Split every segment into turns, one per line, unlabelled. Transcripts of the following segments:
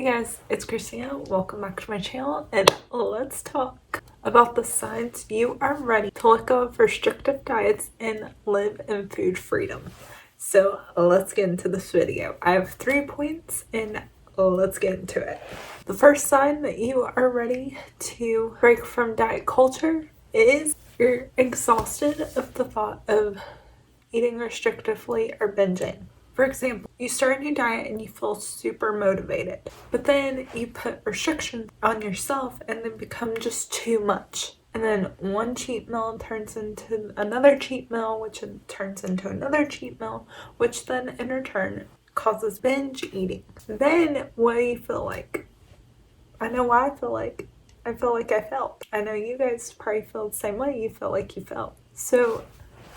guys, it's Christina. Welcome back to my channel and let's talk about the signs you are ready to let go of restrictive diets and live in food freedom. So let's get into this video. I have 3 points and let's get into it. The first sign that you are ready to break from diet culture is you're exhausted of the thought of eating restrictively or binging. For example, you start a new diet and you feel super motivated, but then you put restrictions on yourself and then become just too much. And then one cheat meal turns into another cheat meal, which turns into another cheat meal, which then in return causes binge eating. Then what do you feel like? I know what I feel like. I feel like I failed. I know you guys probably feel the same way. You feel like you failed. So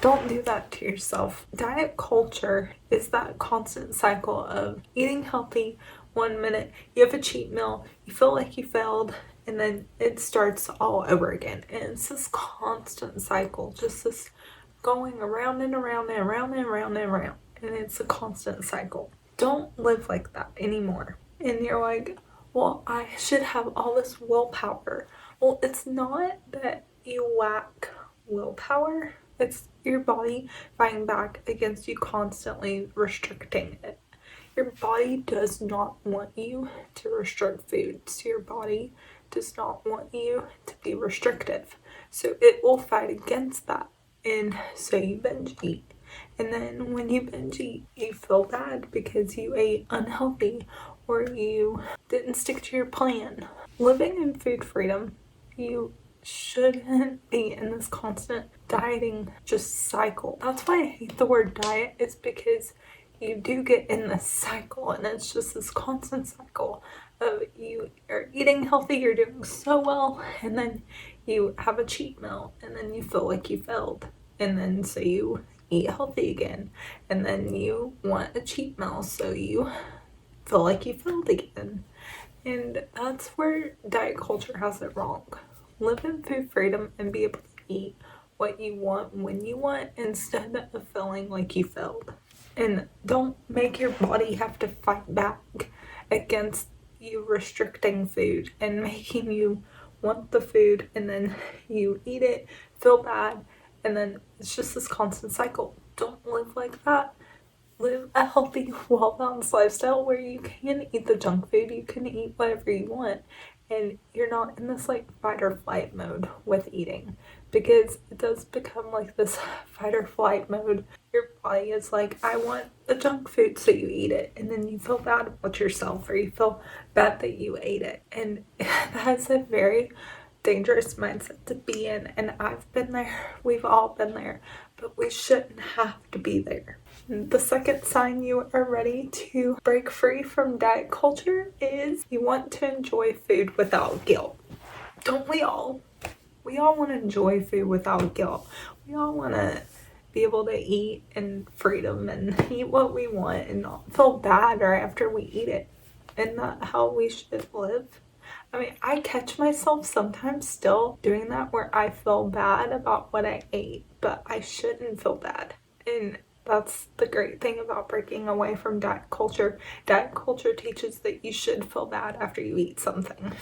don't do that to yourself. Diet culture is that constant cycle of eating healthy. 1 minute you have a cheat meal, you feel like you failed, and then it starts all over again. And it's this constant cycle, just this going around and around and around and around and around. And it's a constant cycle. Don't live like that anymore. And you're like, well, I should have all this willpower. Well, it's not that you lack willpower. It's your body fighting back against you constantly restricting it. Your body does not want you to restrict food. So your body does not want you to be restrictive. So it will fight against that. And so you binge eat. And then when you binge eat, you feel bad because you ate unhealthy or you didn't stick to your plan. Living in food freedom, you shouldn't be in this constant dieting just cycle. That's why I hate the word diet, is because you do get in this cycle and it's just this constant cycle of you are eating healthy, you're doing so well, and then you have a cheat meal and then you feel like you failed, and then so you eat healthy again, and then you want a cheat meal so you feel like you failed again. And that's where diet culture has it wrong. Live in food freedom and be able to eat what you want when you want instead of feeling like you failed. And don't make your body have to fight back against you restricting food and making you want the food, and then you eat it, feel bad, and then it's just this constant cycle. Don't live like that. Live a healthy, well-balanced lifestyle where you can eat the junk food, you can eat whatever you want, and you're not in this like fight or flight mode with eating, because it does become like this fight or flight mode. Your body is like, I want the junk food, so you eat it, and then you feel bad about yourself or you feel bad that you ate it. And that's a very dangerous mindset to be in, and I've been there, we've all been there, but we shouldn't have to be there. The second sign you are ready to break free from diet culture is you want to enjoy food without guilt. Don't we all? We all want to enjoy food without guilt. We all want to be able to eat in freedom and eat what we want and not feel bad right after we eat it. Isn't that how we should live? I mean, I catch myself sometimes still doing that where I feel bad about what I ate, but I shouldn't feel bad. And that's the great thing about breaking away from diet culture. Diet culture teaches that you should feel bad after you eat something.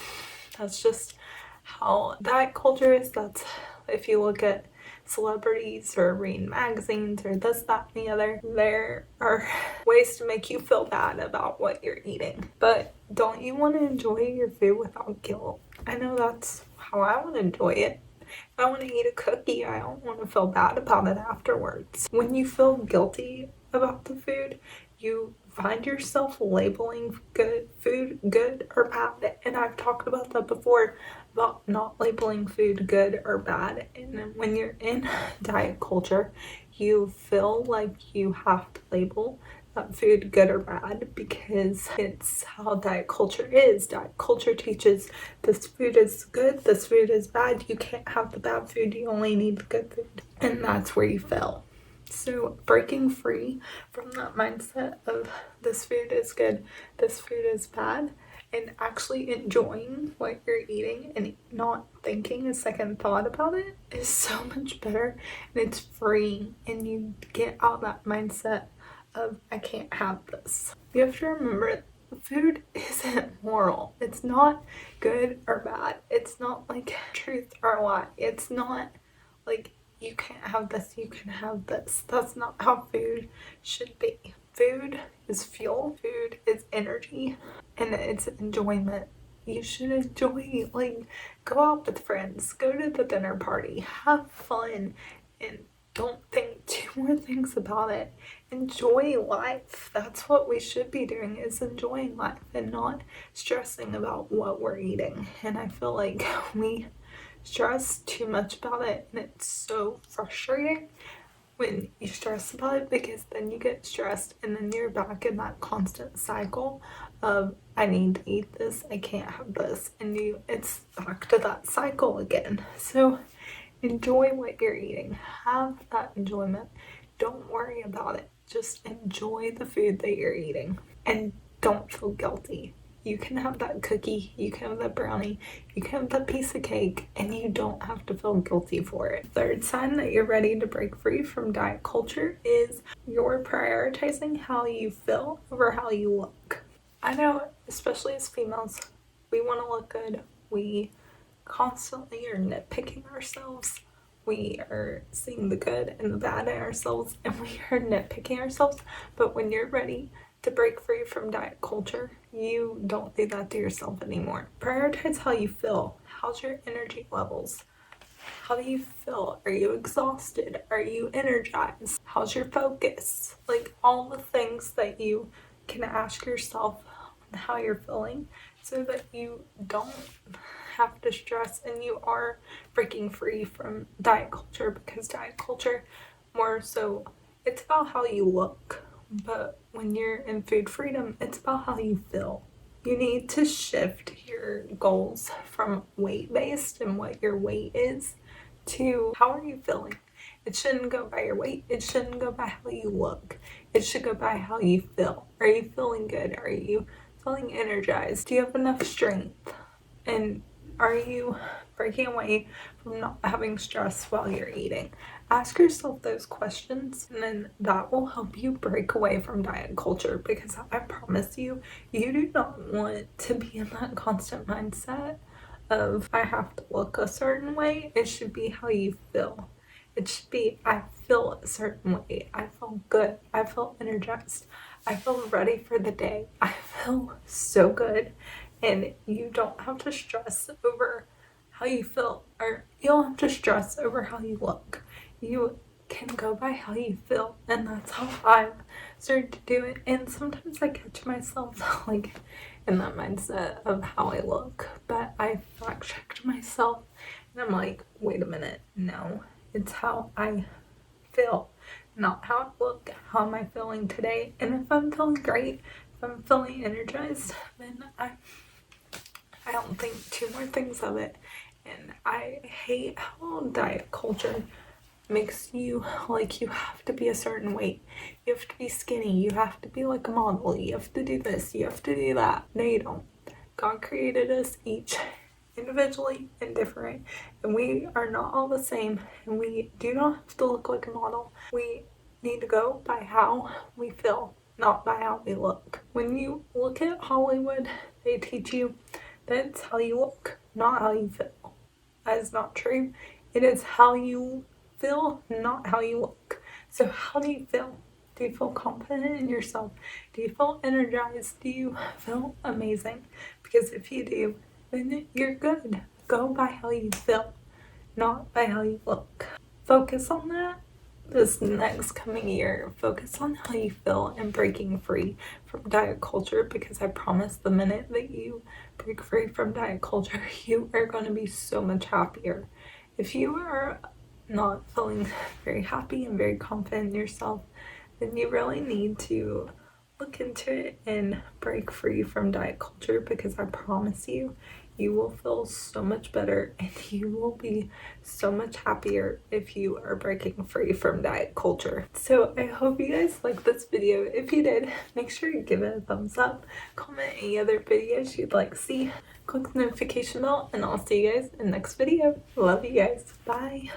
That's just how diet culture is. That's, if you look at celebrities or read magazines or this, that, and the other, there are ways to make you feel bad about what you're eating. But don't you want to enjoy your food without guilt? I know that's how I want to enjoy it. If I want to eat a cookie, I don't want to feel bad about it afterwards. When you feel guilty about the food, you find yourself labeling food good or bad. And I've talked about that before, about not labeling food good or bad. And when you're in diet culture, you feel like you have to label food good or bad because it's how diet culture is. Diet culture teaches this food is good, this food is bad, you can't have the bad food, you only need the good food. And that's where you fail. So breaking free from that mindset of this food is good, this food is bad, and actually enjoying what you're eating and not thinking a second thought about it is so much better, and it's freeing, and you get out that mindset of I can't have this. You have to remember food isn't moral. It's not good or bad. It's not like truth or lie. It's not like you can't have this, you can have this. That's not how food should be. Food is fuel, food is energy, and it's enjoyment. You should enjoy, like, go out with friends, go to the dinner party, have fun, and don't think two more things about it. Enjoy life. That's what we should be doing, is enjoying life and not stressing about what we're eating. And I feel like we stress too much about it, and it's so frustrating when you stress about it, because then you get stressed and then you're back in that constant cycle of I need to eat this, I can't have this, and it's back to that cycle again. So enjoy what you're eating, have that enjoyment, don't worry about it, just enjoy the food that you're eating and don't feel guilty. You can have that cookie, you can have that brownie, you can have that piece of cake, and you don't have to feel guilty for it. Third sign that you're ready to break free from diet culture is you're prioritizing how you feel over how you look. I know, especially as females, we want to look good. We constantly are nitpicking ourselves. We are seeing the good and the bad in ourselves, and we are nitpicking ourselves. But when you're ready to break free from diet culture, you don't do that to yourself anymore. Prioritize how you feel. How's your energy levels? How do you feel? Are you exhausted? Are you energized? How's your focus? Like, all the things that you can ask yourself how you're feeling, so that you don't have to stress and you are breaking free from diet culture. Because diet culture, more so, it's about how you look. But when you're in food freedom, it's about how you feel. You need to shift your goals from weight-based and what your weight is to how are you feeling. It shouldn't go by your weight. It shouldn't go by how you look. It should go by how you feel. Are you feeling good? Are you feeling energized? Do you have enough strength? And are you breaking away from not having stress while you're eating? Ask yourself those questions, and then that will help you break away from diet culture, because I promise you, you do not want to be in that constant mindset of I have to look a certain way. It should be how you feel. It should be, I feel a certain way. I feel good. I feel energized. I feel ready for the day. I feel so good. And you don't have to stress over how you feel, or you don't have to stress over how you look. You can go by how you feel, and that's how I've started to do it. And sometimes I catch myself like in that mindset of how I look, but I fact checked myself and I'm like, wait a minute, no, it's how I feel, not how I look. How am I feeling today? And if I'm feeling great, if I'm feeling energized, then I don't think two more things of it. And I hate how diet culture makes you like you have to be a certain weight, you have to be skinny, you have to be like a model, you have to do this, you have to do that. No, you don't. God created us each individually and different, and we are not all the same, and we do not have to look like a model. We need to go by how we feel, not by how we look. When you look at Hollywood, they teach you that it's how you look, not how you feel. That is not true. It is how you feel, not how you look. So how do you feel? Do you feel confident in yourself? Do you feel energized? Do you feel amazing? Because if you do, then you're good. Go by how you feel, not by how you look. Focus on that this next coming year. Focus on how you feel and breaking free from diet culture, because I promise the minute that you break free from diet culture, you are going to be so much happier. If you are not feeling very happy and very confident in yourself, then you really need to look into it and break free from diet culture, because I promise you, you will feel so much better and you will be so much happier if you are breaking free from diet culture. So I hope you guys liked this video. If you did, make sure you give it a thumbs up, comment any other videos you'd like to see, click the notification bell, and I'll see you guys in the next video. Love you guys. Bye.